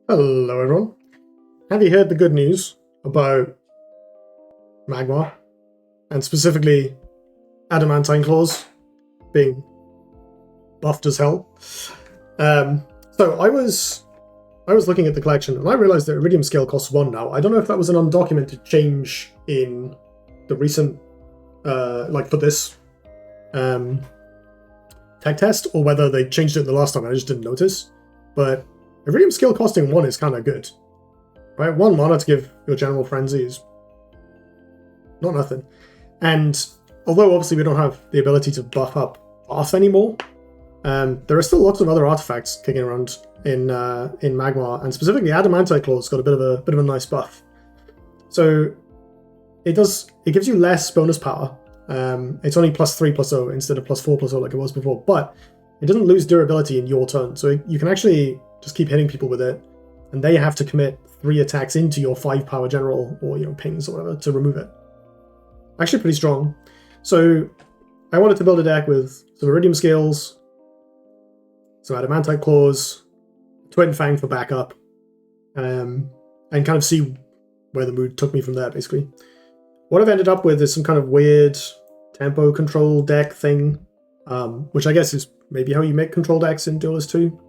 Hello everyone. Have you heard the good news about Magma, and specifically Adamantine claws being buffed as hell? So I was looking at the collection and I realized that Iridium scale costs 1 now. I don't know if that was an undocumented change in the recent like for this tech test, or whether they changed it the last time and I just didn't notice. But Iridium skill costing 1 is kind of good, right? 1 mana to give your General Frenzy is not nothing. And although obviously we don't have the ability to buff up Path anymore, there are still lots of other artifacts kicking around in Magmar, and specifically Adamantite Claw's got a bit of a nice buff. So it gives you less bonus power. It's only +3/+0 instead of +4/+0 like it was before, but it doesn't lose durability in your turn, so you can actually just keep hitting people with it, and they have to commit 3 attacks into your 5 power general, or pings or whatever, to remove it. Actually pretty strong. So I wanted to build a deck with some Iridium Scales, some Adamantite Claws, Twin Fang for backup, and kind of see where the mood took me from there, basically. What I've ended up with is some kind of weird tempo control deck thing, which I guess is maybe how you make control decks in Duelyst 2.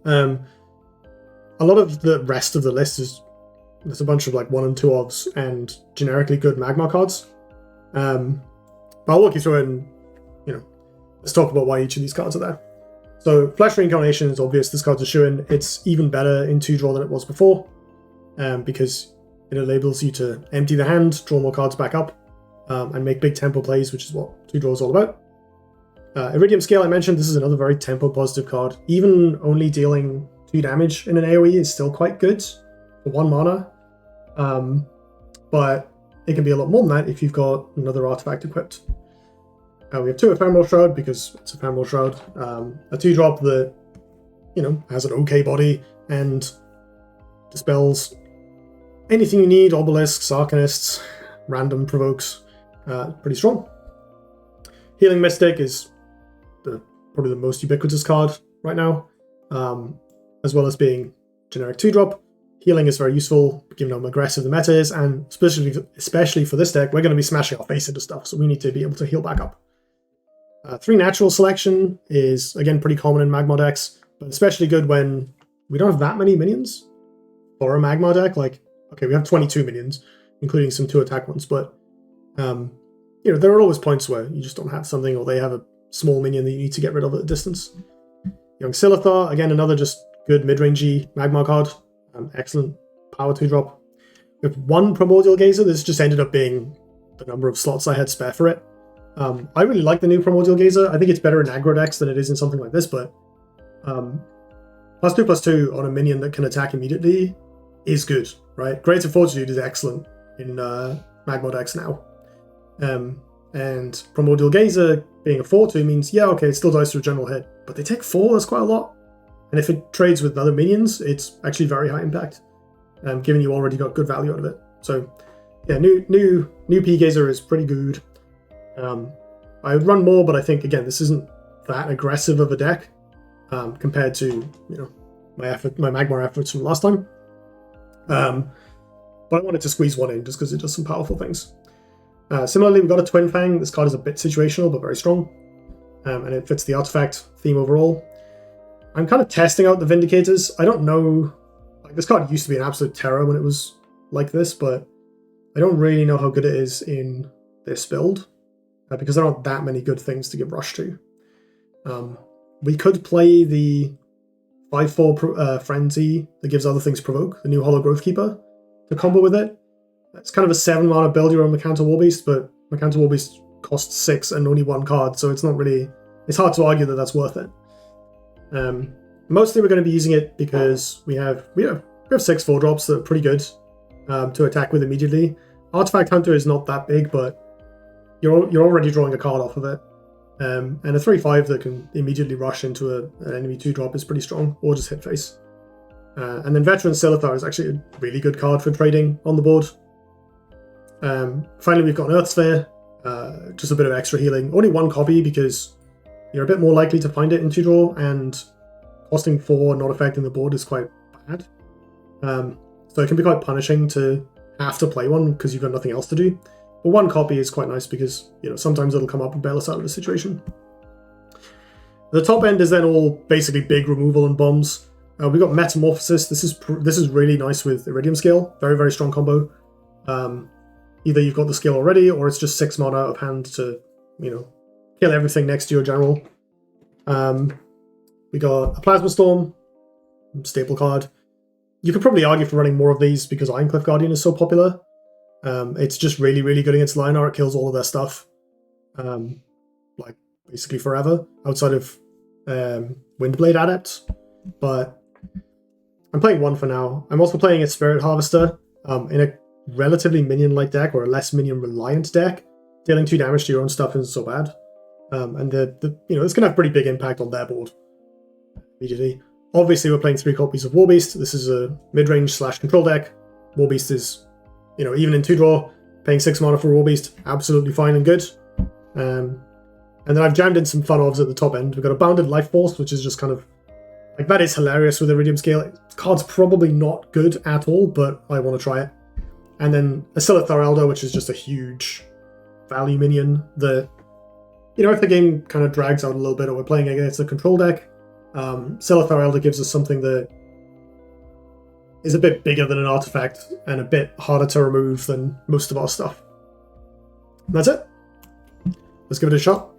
A lot of the rest of the list is there's a bunch of like 1 and 2 ofs and generically good Magma cards. But I'll walk you through it and let's talk about why each of these cards are there. So Flesh Reincarnation is obvious. This card's a shoo-in. It's even better in 2-draw than it was before, because it enables you to empty the hand, draw more cards back up, and make big tempo plays, which is what 2-draw is all about. Iridium Scale, I mentioned, this is another very tempo positive card. Even only dealing 2 damage in an AoE is still quite good for 1 mana. But it can be a lot more than that if you've got another artifact equipped. We have 2 Ephemeral Shroud because it's Ephemeral Shroud. A 2-drop that, has an okay body and dispels anything you need, Obelisks, Arcanists, random provokes. Pretty strong. Healing Mystic is probably the most ubiquitous card right now, as well as being generic 2-drop. Healing is very useful, given how aggressive the meta is, and especially for this deck, we're going to be smashing our face into stuff, so we need to be able to heal back up. 3 natural selection is, again, pretty common in Magma decks, but especially good when we don't have that many minions for a Magma deck. Like, okay, we have 22 minions, including some 2-attack ones, but there are always points where you just don't have something, or they have a small minion that you need to get rid of at a distance. Young Silithar, again, another just good mid-rangey Magma card. Excellent power 2-drop. We have 1 Primordial Gazer. This just ended up being the number of slots I had spare for it. I really like the new Primordial Gazer. I think it's better in aggro decks than it is in something like this, but +2/+2 on a minion that can attack immediately is good, right? Greater Fortitude is excellent in Magma decks now. And Primordial Gazer being a 4/2 means, yeah, okay, it still dies through general hit, but they take 4, that's quite a lot. And if it trades with other minions, it's actually very high impact, given you already got good value out of it. So yeah, new P Gazer is pretty good. I would run more, but I think, again, this isn't that aggressive of a deck compared to my Magma efforts from last time. But I wanted to squeeze 1 in just because it does some powerful things. Similarly, we've got a Twin Fang. This card is a bit situational, but very strong. And it fits the artifact theme overall. I'm kind of testing out the Vindicators. I don't know, like, this card used to be an absolute terror when it was like this, but I don't really know how good it is in this build, because there aren't that many good things to give Rush to. We could play the 5/4 Frenzy that gives other things provoke, the new Hollow Growth Keeper, to combo with it. It's kind of a 7 mana build your own Mechanta Warbeast, but Mechanta Warbeast costs 6 and only 1 card, so it's hard to argue that that's worth it. Mostly we're going to be using it because we have 6 4-drops that are pretty good to attack with immediately. Artifact Hunter is not that big, but you're already drawing a card off of it. And a 3/5 that can immediately rush into an enemy 2-drop is pretty strong, or just hit face. And then Veteran Silithar is actually a really good card for trading on the board. Finally, we've got an Earth Sphere, just a bit of extra healing. Only 1 copy because you're a bit more likely to find it in 2-draw, and costing 4 not affecting the board is quite bad. So it can be quite punishing to have to play one because you've got nothing else to do. But one copy is quite nice because, you know, sometimes it'll come up and bail us out of the situation. The top end is then all basically big removal and bombs. We got Metamorphosis. This is really nice with Iridium Scale. Very, very strong combo. Either you've got the skill already, or it's just 6 mana out of hand to, you know, kill everything next to your general. We got a Plasma Storm, staple card. You could probably argue for running more of these because Ironcliff Guardian is so popular. It's just really, really good against Lion Art. It kills all of their stuff, like basically forever, outside of Windblade Adept. But I'm playing one for now. I'm also playing a Spirit Harvester in a relatively minion-like deck, or a less minion-reliant deck. Dealing 2 damage to your own stuff isn't so bad. And you know, it's going to have pretty big impact on their board immediately. Obviously, we're playing 3 copies of Warbeast. This is a mid-range / control deck. Warbeast is, you know, even in 2-draw, paying 6 mana for Warbeast, absolutely fine and good. And then I've jammed in some fun odds at the top end. We've got a Bounded Life Force, which is just kind of, like, that is hilarious with Iridium Scale. The card's probably not good at all, but I want to try it. And then a Silithar Elder, which is just a huge value minion that, you know, if the game kind of drags out a little bit or we're playing against a control deck, Silithar Elder gives us something that is a bit bigger than an artifact and a bit harder to remove than most of our stuff. And that's it. Let's give it a shot.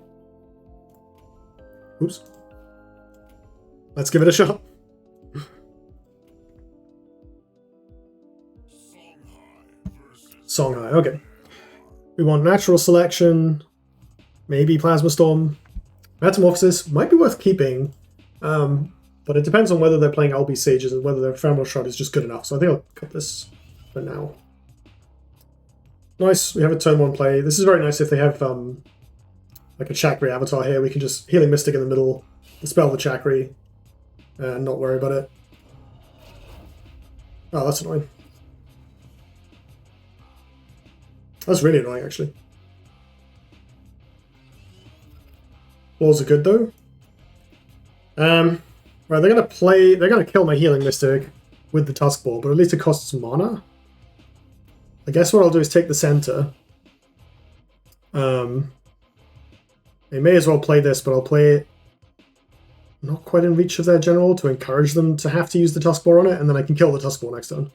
Oops. Let's give it a shot. Songhai, okay. We want Natural Selection, maybe Plasma Storm. Metamorphosis might be worth keeping, but it depends on whether they're playing Albi Sages and whether their Ephemeral Shroud is just good enough. So I think I'll cut this for now. Nice, we have a turn 1 play. This is very nice if they have like a Chakri avatar here. We can just Healing Mystic in the middle, dispel the Chakri, and not worry about it. Oh, that's annoying. That's really annoying, actually. Claws are good, though. Right, they're gonna kill my Healing Mystic with the Tusk Ball, but at least it costs mana. I guess what I'll do is take the center. They may as well play this, but I'll play it not quite in reach of their general to encourage them to have to use the Tusk Ball on it, and then I can kill the Tusk Ball next turn.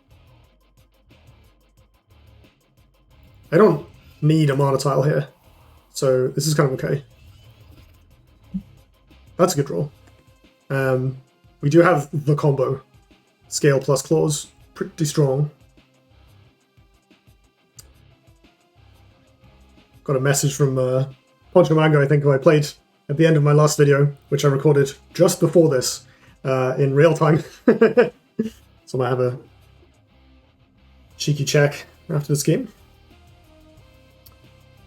I don't need a mana tile here, so this is kind of okay. That's a good draw. We do have the combo. Scale plus Claws. Pretty strong. Got a message from Poncho Mango, I think, who I played at the end of my last video, which I recorded just before this in real time. So I might have a cheeky check after this game.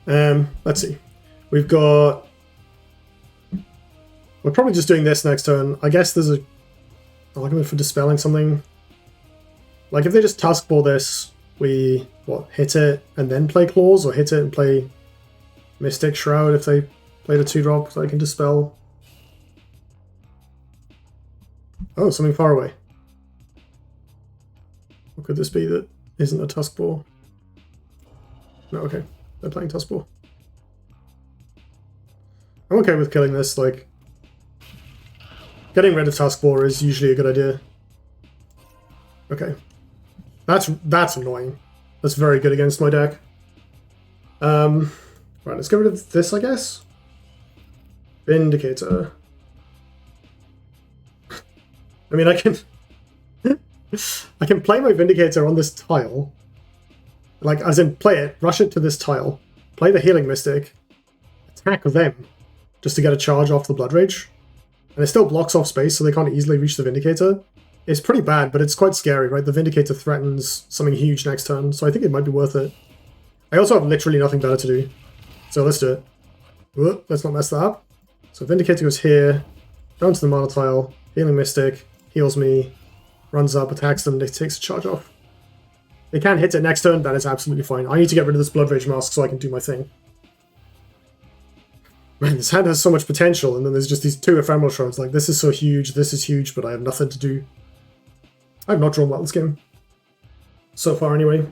Let's see. We're probably just doing this next turn. I guess there's a argument for dispelling something. Like if they just Tusk Ball this, we hit it and then play Claws, or hit it and play Mystic Shroud if they played a 2-drop, so I can dispel. Oh, something far away. What could this be that isn't a Tusk Ball? No, okay. They're playing Tusk Ball. I'm okay with killing this, like... Getting rid of Tusk Ball is usually a good idea. Okay. That's annoying. That's very good against my deck. Right, let's get rid of this, I guess. Vindicator. I mean, I can... I can play my Vindicator on this tile. Like, as in, play it, rush it to this tile, play the Healing Mystic, attack them, just to get a charge off the Blood Rage. And it still blocks off space, so they can't easily reach the Vindicator. It's pretty bad, but it's quite scary, right? The Vindicator threatens something huge next turn, so I think it might be worth it. I also have literally nothing better to do, so let's do it. Whoop, let's not mess that up. So Vindicator goes here, down to the mana tile, Healing Mystic, heals me, runs up, attacks them, it takes a charge off. They can hit it next turn, that is absolutely fine. I need to get rid of this Blood Rage Mask so I can do my thing. Man, this hand has so much potential, and then there's just these 2 Ephemeral Shrouds. Like, this is so huge, this is huge, but I have nothing to do. I've not drawn well this game. So far, anyway.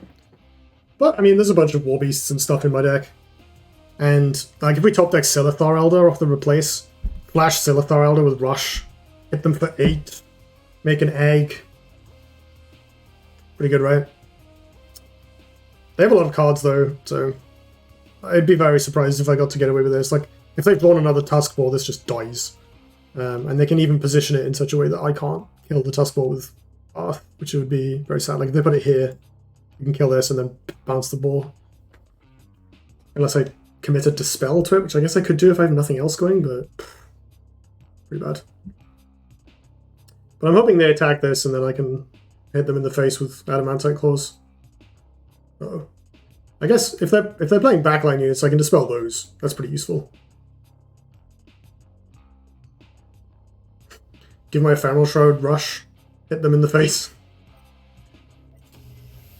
But, I mean, there's a bunch of War Beasts and stuff in my deck. And, like, if we top deck Silithar Elder off the replace, flash Silithar Elder with Rush, hit them for 8, make an egg. Pretty good, right? They have a lot of cards, though, so I'd be very surprised if I got to get away with this. Like, if they've drawn another Tuskball, this just dies. And they can even position it in such a way that I can't kill the Tuskball with Path, which would be very sad. Like, if they put it here, you can kill this and then bounce the ball. Unless I committed Dispel to it, which I guess I could do if I have nothing else going, but pretty bad. But I'm hoping they attack this and then I can hit them in the face with Adamantite Claws. Uh-oh. I guess if they're playing backline units, I can dispel those. That's pretty useful. Give my Ephemeral Shroud Rush. Hit them in the face.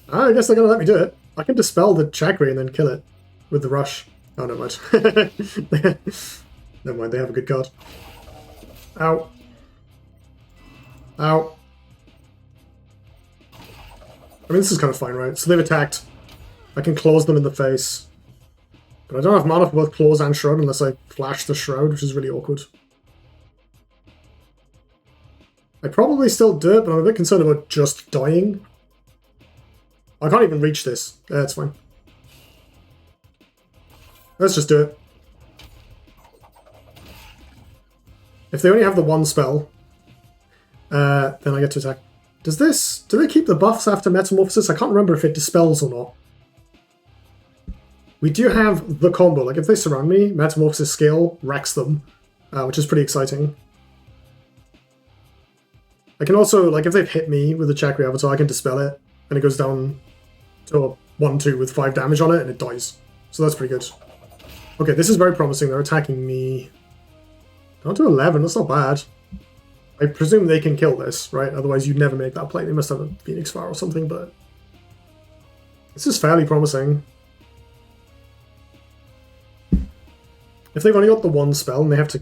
I guess they're gonna let me do it. I can dispel the Chakri and then kill it with the Rush. Oh, never mind. Never mind, they have a good card. Ow. Ow. I mean, this is kind of fine, right? So they've attacked. I can Claws them in the face. But I don't have mana for both Claws and Shroud unless I flash the Shroud, which is really awkward. I probably still do it, but I'm a bit concerned about just dying. I can't even reach this. Yeah, it's fine. Let's just do it. If they only have the one spell, then I get to attack. Do they keep the buffs after Metamorphosis? I can't remember if it dispels or not. We do have the combo. Like, if they surround me, Metamorphosis Scale wrecks them, which is pretty exciting. I can also, like, if they've hit me with the Chakri Avatar, I can dispel it, and it goes down to a 1-2 with 5 damage on it, and it dies. So that's pretty good. Okay, this is very promising. They're attacking me. Down to 11, that's not bad. I presume they can kill this, right? Otherwise you'd never make that play. They must have a Phoenix Fire or something, but this is fairly promising. If they've only got the one spell and they have to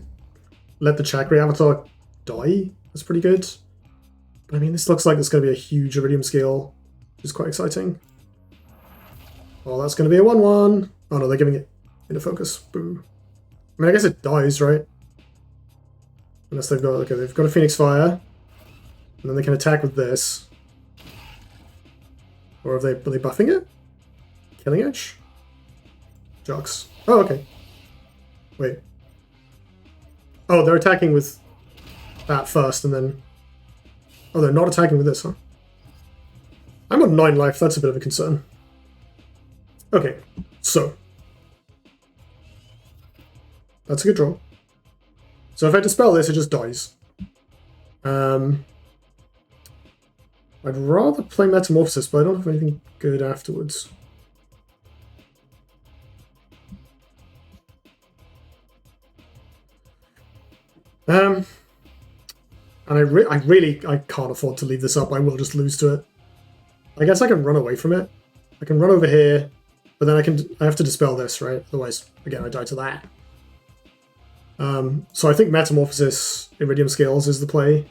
let the Chakri Avatar die, that's pretty good. But I mean, this looks like it's going to be a huge Iridium scale, which is quite exciting. Oh, that's going to be a 1-1. Oh no, they're giving it into focus. Boo. I mean, I guess it dies, right? Unless they've got, okay, they've got a Phoenix Fire, and then they can attack with this. Or are they buffing it? Killing Edge? Jux. Oh, okay. Wait. Oh, they're attacking with that first, and then... Oh, they're not attacking with this, huh? I'm on 9 life, that's a bit of a concern. Okay, so... That's a good draw. So if I dispel this, it just dies. I'd rather play Metamorphosis, but I don't have anything good afterwards. And I can't afford to leave this up. I will just lose to it. I guess I can run away from it. I can run over here, but then I have to dispel this, right? Otherwise, again, I die to that. So I think Metamorphosis Iridium Scales is the play.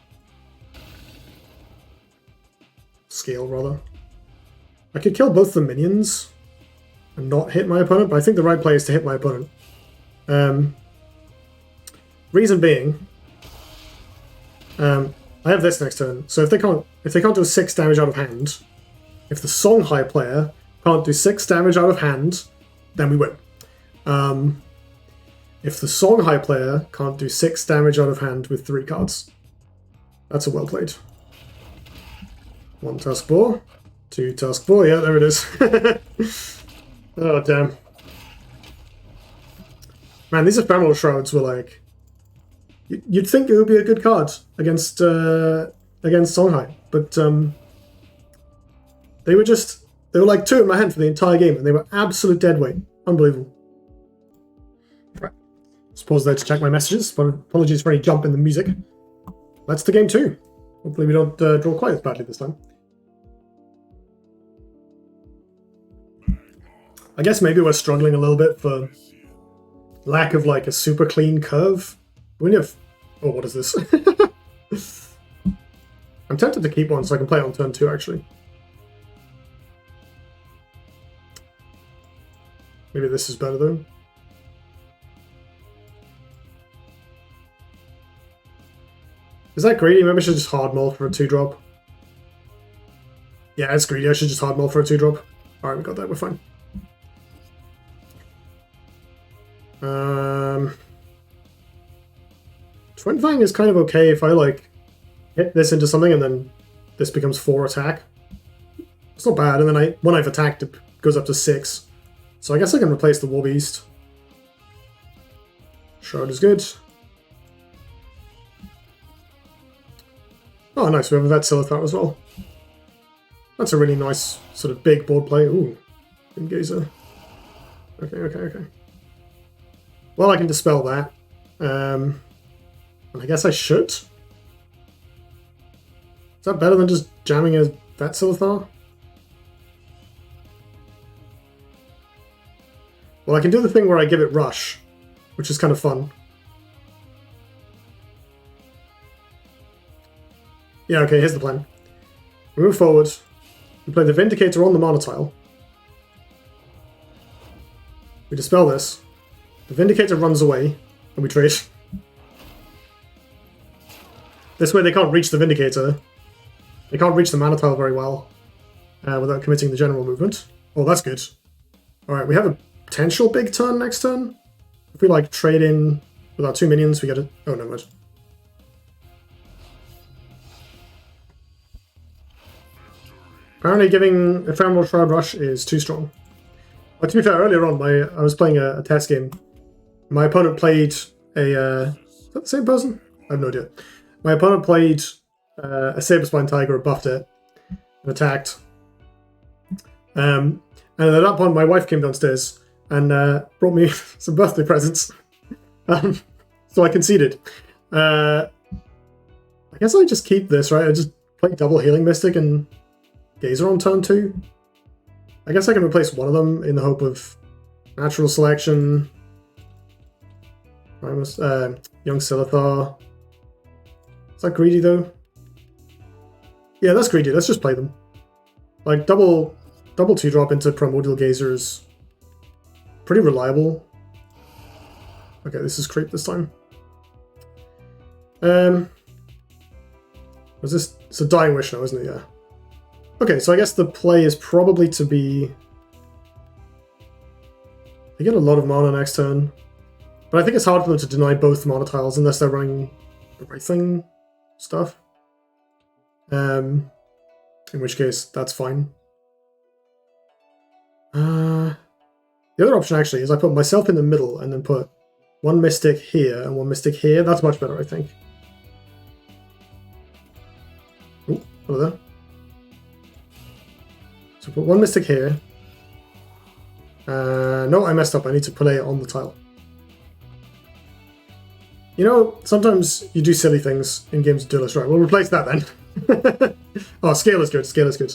Scale, rather. I could kill both the minions and not hit my opponent, but I think the right play is to hit my opponent. Reason being, I have this next turn, so if they can't do 6 damage out of hand, if the Songhai player can't do 6 damage out of hand, then we win. If the Songhai player can't do 6 damage out of hand with 3 cards, that's a well played. 1 Tuskball, 2 Tuskball, yeah, there it is. Oh, damn. Man, these Ephemeral Shrouds were like... You'd think it would be a good card against Songhai, but they were like 2 in my hand for the entire game, and they were absolute deadweight. Unbelievable. Right. Let's pause there to check my messages, but apologies for any jump in the music. That's the game 2. Hopefully we don't draw quite as badly this time. I guess maybe we're struggling a little bit for lack of like a super clean curve. When you have... Oh, what is this? I'm tempted to keep one so I can play it on turn 2, actually. Maybe this is better, though. Is that greedy? Maybe I should just hard mull for a 2-drop. Yeah, it's greedy. I should just hard mull for a 2-drop. Alright, we got that. We're fine. Twin Fang is kind of okay if I, like, hit this into something and then this becomes 4 attack. It's not bad, and then when I've attacked, it goes up to 6. So I guess I can replace the War Beast. Shroud is good. Oh, nice. We have a Vet Silithar as well. That's a really nice sort of big board play. Ooh, Gazer. Okay. Well, I can dispel that. And I guess I should. Is that better than just jamming a Vet Silithar? Well, I can do the thing where I give it Rush, which is kind of fun. Yeah, okay, here's the plan. We move forward. We play the Vindicator on the mana tile. We dispel this. The Vindicator runs away, and we trade. This way they can't reach the Vindicator. They can't reach the mana tile very well without committing the general movement. Oh, that's good. Alright, we have a potential big turn next turn. If we, like, trade in with our 2 minions, we get it. Oh, never mind. Apparently giving Ephemeral Shroud Rush is too strong. But to be fair, earlier on, I was playing a test game. My opponent played a... is that the same person? I have no idea. My opponent played a Saberspine Tiger, buffed it, and attacked. And at that point, my wife came downstairs and brought me some birthday presents. So I conceded. I guess I just keep this, right? I just play double Healing Mystic and Gazer on turn 2. I guess I can replace one of them in the hope of Natural Selection. Young Silithar. Is that greedy though? Yeah, that's greedy. Let's just play them. Like double 2-drop into Primordial Gazer is pretty reliable. Okay, this is creep this time. Was this? It's a Dying Wish now, isn't it? Yeah. Okay, so I guess the play is probably to be... They get a lot of mana next turn. But I think it's hard for them to deny both mana tiles unless they're running everything stuff. In which case, that's fine. The other option actually is I put myself in the middle and then put one Mystic here and one Mystic here. That's much better, I think. Oh, hello there. So put one Mystic here. No, I messed up. I need to play it on the tile. You know, sometimes you do silly things in games of Duelyst. Right, we'll replace that then. Oh, scale is good. Scale is good.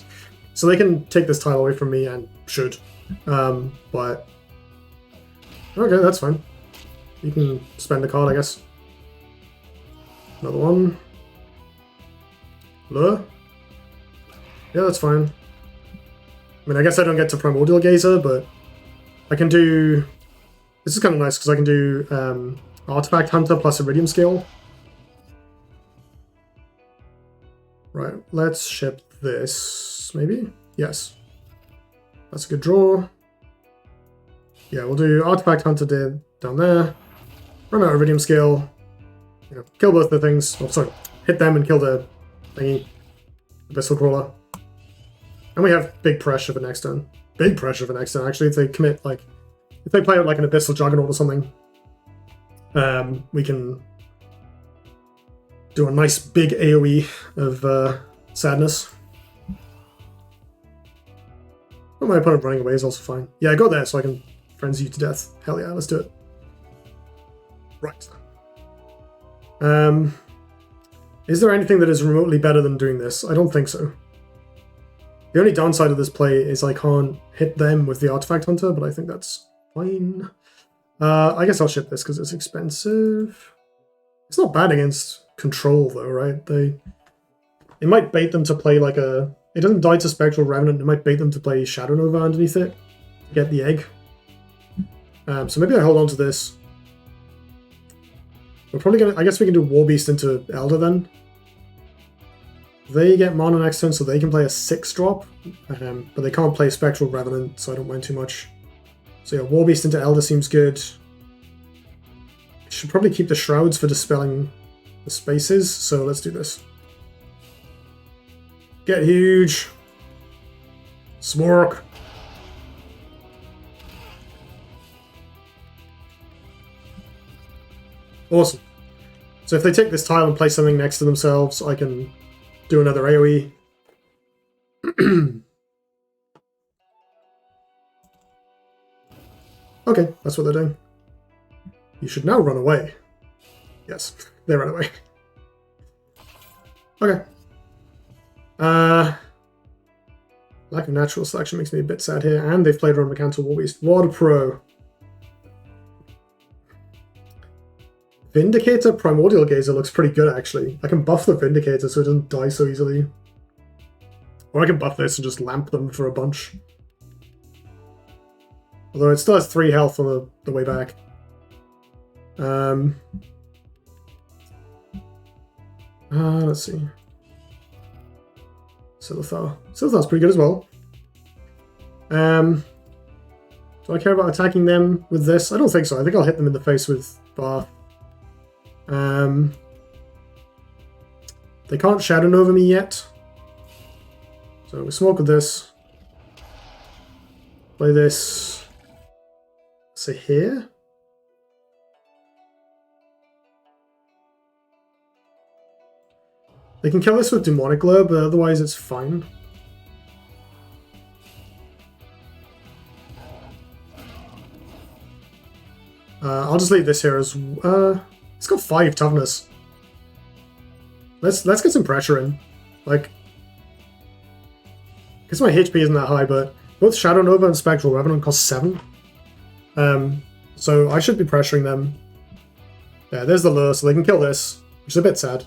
So they can take this tile away from me and should. But... Okay, that's fine. You can spend the card, I guess. Another one. Lure. Yeah, that's fine. I mean, I guess I don't get to Primordial Gazer, but I can do... This is kind of nice, because I can do Artifact Hunter plus Iridium Scale. Right, let's ship this, maybe? Yes. That's a good draw. Yeah, we'll do Artifact Hunter down there. Run out Iridium Scale. You know, kill both the things. Oh, sorry. Hit them and kill the thingy. Abyssal Crawler. And we have big pressure for next turn. Big pressure for next turn, actually, if they commit, like... If they play out like an Abyssal Juggernaut or something, we can do a nice big AoE of sadness. Oh, my opponent running away is also fine. Yeah, I got there so I can frenzy you to death. Hell yeah, let's do it. Right. Is there anything that is remotely better than doing this? I don't think so. The only downside of this play is I can't hit them with the Artifact Hunter, but I think that's fine. I guess I'll ship this because it's expensive. It's not bad against control though, right? It might bait them to play like a... It doesn't die to Spectral Revenant, it might bait them to play Shadow Nova underneath it to get the egg. So maybe I hold on to this. We're probably gonna... I guess we can do War Beast into Elder then. They get mana next turn, so they can play a 6-drop. But they can't play Spectral Revenant, so I don't mind too much. So yeah, War Beast into Elder seems good. Should probably keep the Shrouds for dispelling the spaces, so let's do this. Get huge. Smork. Awesome. So if they take this tile and place something next to themselves, I can do another AoE. Okay, that's what they're doing. You should now run away. Yes, they ran away. Okay. Lack of natural selection makes me a bit sad here, and they've played around Mechanical War Beast. What a pro. Vindicator Primordial Gazer looks pretty good, actually. I can buff the Vindicator so it doesn't die so easily. Or I can buff this and just lamp them for a bunch. Although it still has 3 health on the way back. Let's see. Silithar. Silithar's pretty good as well. Do I care about attacking them with this? I don't think so. I think I'll hit them in the face with Bath. They can't Shadow Nova me yet. So we smoke with this. Play this. Say here. They can kill this with Demonic Glare, but otherwise it's fine. I'll just leave this here as... it's got 5 toughness. Let's get some pressure in. Like... I guess my HP isn't that high, but both Shadow Nova and Spectral Revenant cost 7. So I should be pressuring them. Yeah, there's the lure, so they can kill this, which is a bit sad.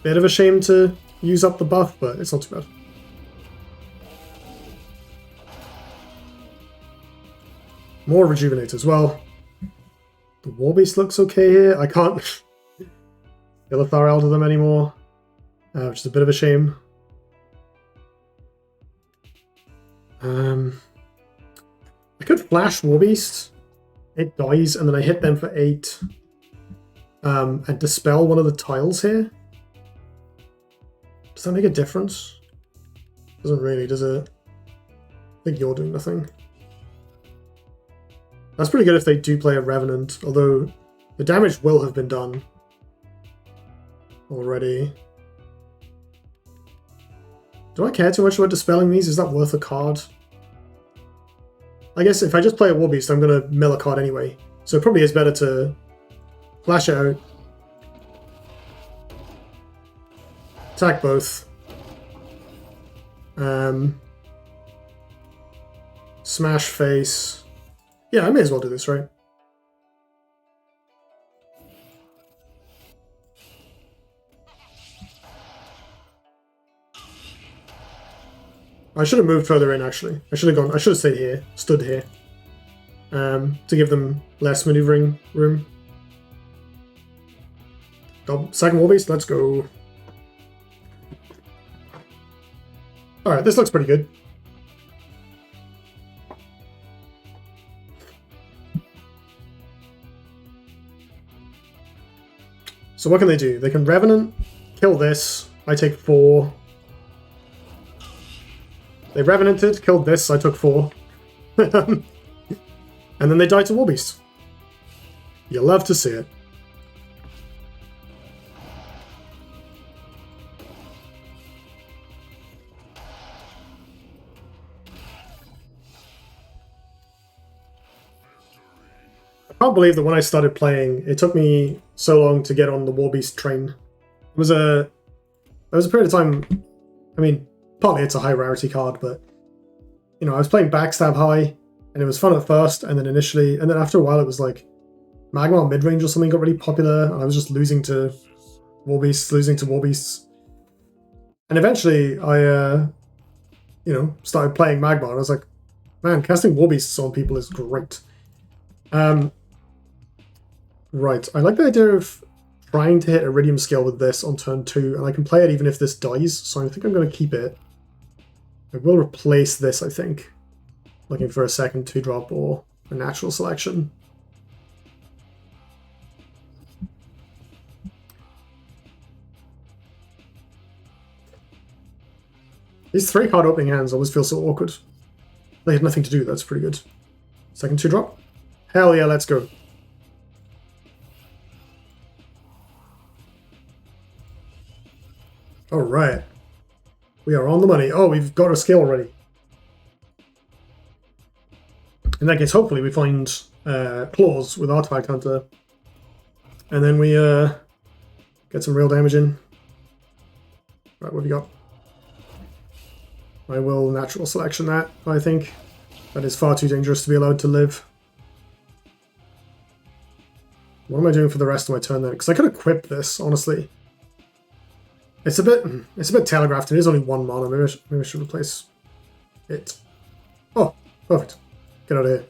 Bit of a shame to use up the buff, but it's not too bad. More Rejuvenate as well. The War Beast looks okay here. I can't Silithar Elder them anymore, which is a bit of a shame. I could flash War Beast. It dies, and then I hit them for 8. And dispel one of the tiles here. Does that make a difference? Doesn't really, does it? I think you're doing nothing. That's pretty good if they do play a Revenant, although the damage will have been done already. Do I care too much about dispelling these? Is that worth a card? I guess if I just play a War Beast, I'm going to mill a card anyway. So it probably is better to flash it out. Attack both. Smash face. Yeah, I may as well do this, right? I should have moved further in, actually. I should have stayed here, stood here. To give them less maneuvering room. Second War Beast, let's go. Alright, this looks pretty good. So what can they do? They can Revenant, kill this, I take 4. They Revenanted, killed this, I took 4. And then they died to War Beast. You love to see it. I can't believe that when I started playing, it took me so long to get on the War Beast train. There was a period of time, I mean, partly it's a high rarity card, but, you know, I was playing Backstab high, and it was fun at first, and then after a while it was Magma mid-range or something got really popular, and I was just losing to Warbeasts. And eventually I, started playing Magma, and I was like, man, casting Warbeasts on people is great. Right, I like the idea of trying to hit Iridium skill with this on turn 2, and I can play it even if this dies, so I think I'm going to keep it. I will replace this, I think. Looking for a second 2-drop or a natural selection. These 3-card opening hands always feel so awkward. They had nothing to do, that's pretty good. Second 2-drop? Hell yeah, let's go. Alright. We are on the money. Oh, we've got a skill already. In that case, hopefully we find Claws with Artifact Hunter. And then we get some real damage in. Right, what have we got? I will natural selection that, I think. That is far too dangerous to be allowed to live. What am I doing for the rest of my turn then? Because I could equip this, honestly. It's a bit telegraphed. It is only 1 mana. Maybe I should replace it. Oh, perfect. Get out of here.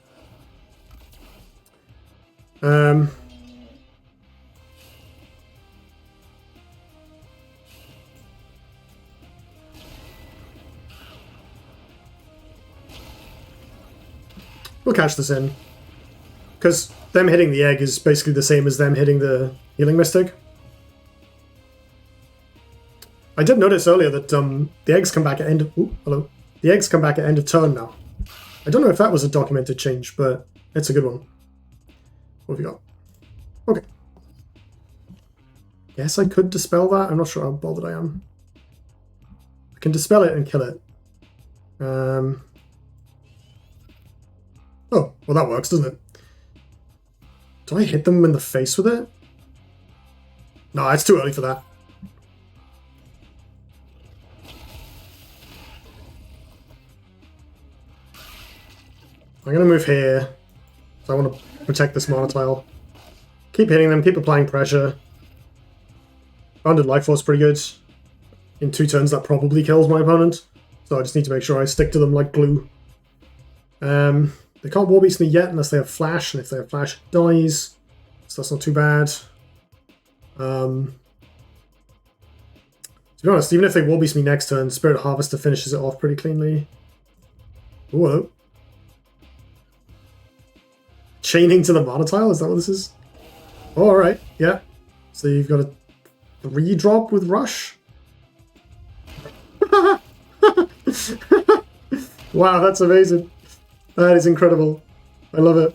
We'll catch this in. Because them hitting the egg is basically the same as them hitting the Healing Mystic. I did notice earlier that the eggs come back at end of... Ooh, hello. The eggs come back at end of turn now. I don't know if that was a documented change, but it's a good one. What have we got? Okay. Yes, I could dispel that. I'm not sure how bothered I am. I can dispel it and kill it. Oh, well that works, doesn't it? Do I hit them in the face with it? No, it's too early for that. I'm going to move here. So I want to protect this mana tile. Keep hitting them, keep applying pressure. Bounded Life Force pretty good. In 2 turns that probably kills my opponent. So I just need to make sure I stick to them like glue. They can't Warbeast me yet unless they have Flash, and if they have Flash, it dies. So that's not too bad. To be honest, even if they Warbeast me next turn, Spirit Harvester finishes it off pretty cleanly. Ooh, hello. Chaining to the mana tile? Is that what this is? Oh, alright, yeah. So you've got a 3-drop with Rush? Wow, that's amazing. That is incredible. I love it.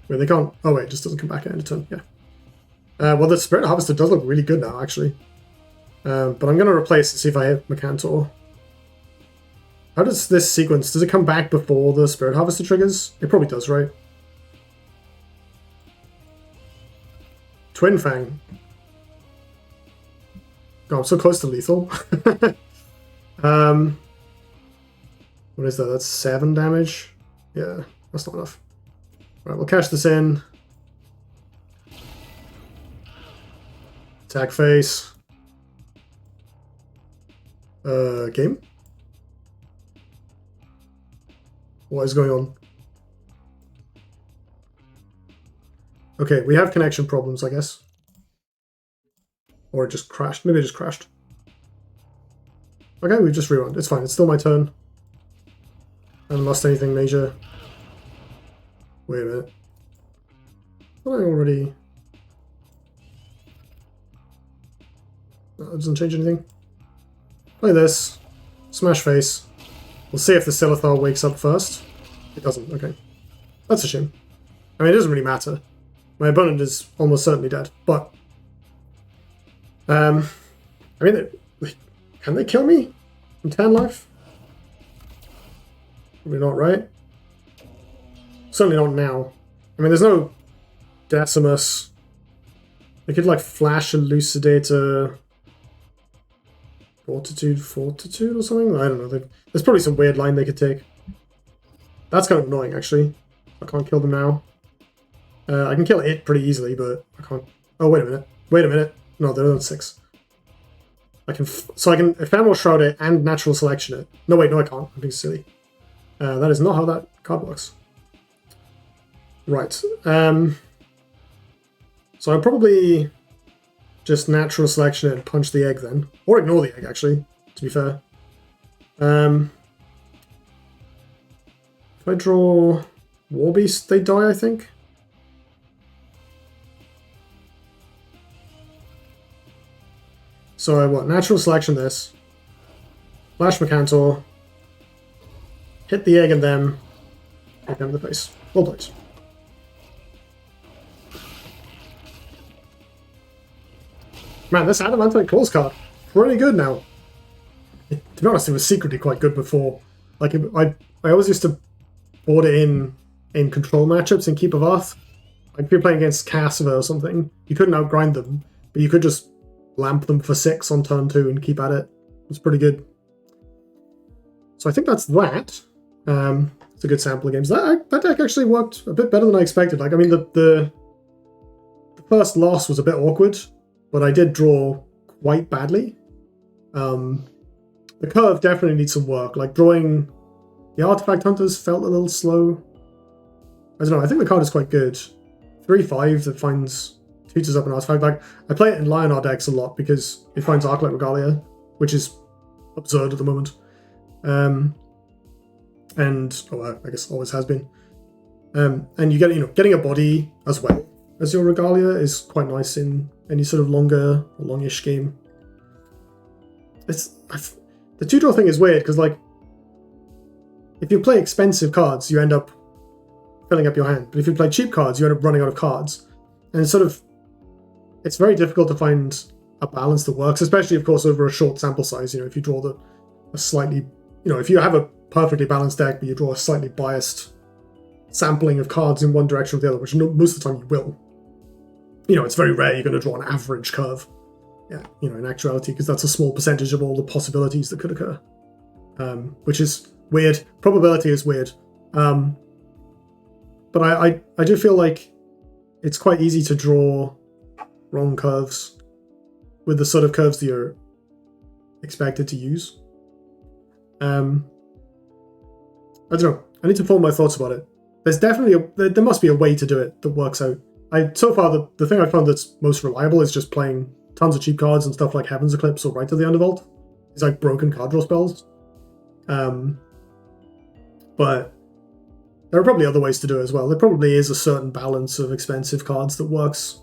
Wait, they can't... Oh wait, it just doesn't come back at end of turn, yeah. Well, the Spirit Harvester does look really good now, actually. But I'm going to replace it, see if I hit Mercantor. How does this sequence... Does it come back before the Spirit Harvester triggers? It probably does, right? Twin Fang. God, I'm so close to lethal. What is that? That's 7 damage? Yeah, that's not enough. Right, we'll cash this in. Attack phase. Game? What is going on? Okay, we have connection problems, I guess. Or it just crashed. Maybe it just crashed. Okay, we've just rewound. It's fine. It's still my turn. I haven't lost anything major. Wait a minute. I already... That doesn't change anything. Play this. Smash face. We'll see if the Silithar wakes up first. It doesn't. Okay. That's a shame. I mean, it doesn't really matter. My opponent is almost certainly dead, but... I mean, can they kill me from 10 life? Probably not, right? Certainly not now. I mean, there's no Decimus. They could, like, flash Elucidator... Fortitude or something? I don't know. There's probably some weird line they could take. That's kind of annoying, actually. I can't kill them now. I can kill it pretty easily, but I can't. Oh, wait a minute. Wait a minute. No, they're on 6. I can. So I can Ephemeral Shroud it and Natural Selection it. No, wait, no, I can't. I'm being silly. That is not how that card works. Right. So I'll probably just Natural Selection it and punch the egg then. Or ignore the egg, actually, to be fair. If I draw Warbeast, they die, I think. So I what? Natural Selection this. Flash Mercantor. Hit the egg and them. Hit them in the face. Well played. Man, this Adamantite Claws card, pretty good now. To be honest, it was secretly quite good before. Like, I always used to board it in control matchups in Keep of Earth. Like, if you're playing against Cassiva or something, you couldn't outgrind them, but you could just lamp them for 6 on turn 2 and keep at it. It was pretty good. So I think that's that. It's a good sample of games. That deck actually worked a bit better than I expected. Like, I mean, the first loss was a bit awkward, but I did draw quite badly. The curve definitely needs some work. Like, drawing the Artifact Hunters felt a little slow. I don't know, I think the card is quite good. 3/5 that finds tutors up an artifact back. I play it in Lionar decks a lot because it finds Arclight Regalia, which is absurd at the moment. And I guess always has been. And you get getting a body as well as your Regalia is quite nice in any sort of longish game. The two-draw thing is weird because, like, if you play expensive cards, you end up filling up your hand. But if you play cheap cards, you end up running out of cards. And it's very difficult to find a balance that works, especially, of course, over a short sample size. If you draw a slightly, if you have a perfectly balanced deck, but you draw a slightly biased sampling of cards in one direction or the other, which most of the time you will. It's very rare you're going to draw an average curve. Yeah, in actuality, because that's a small percentage of all the possibilities that could occur. Which is weird. Probability is weird. But I do feel like it's quite easy to draw wrong curves with the sort of curves that you're expected to use. I don't know. I need to form my thoughts about it. There's definitely there must be a way to do it that works out. So far, the thing I found that's most reliable is just playing tons of cheap cards and stuff like Heaven's Eclipse or Right to the Undervault. It's like broken card draw spells. But there are probably other ways to do it as well. There probably is a certain balance of expensive cards that works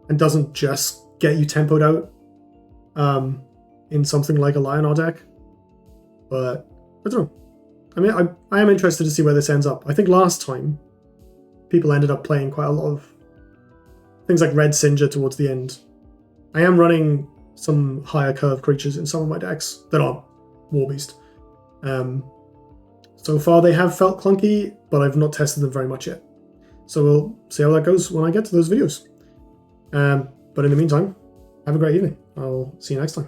and doesn't just get you tempoed out in something like a Lionar deck. But I don't know. I mean, I am interested to see where this ends up. I think last time people ended up playing quite a lot of things like Red Singer towards the end. I am running some higher curve creatures in some of my decks that aren't Warbeast. So far they have felt clunky, but I've not tested them very much yet. So we'll see how that goes when I get to those videos. But in the meantime, have a great evening. I'll see you next time.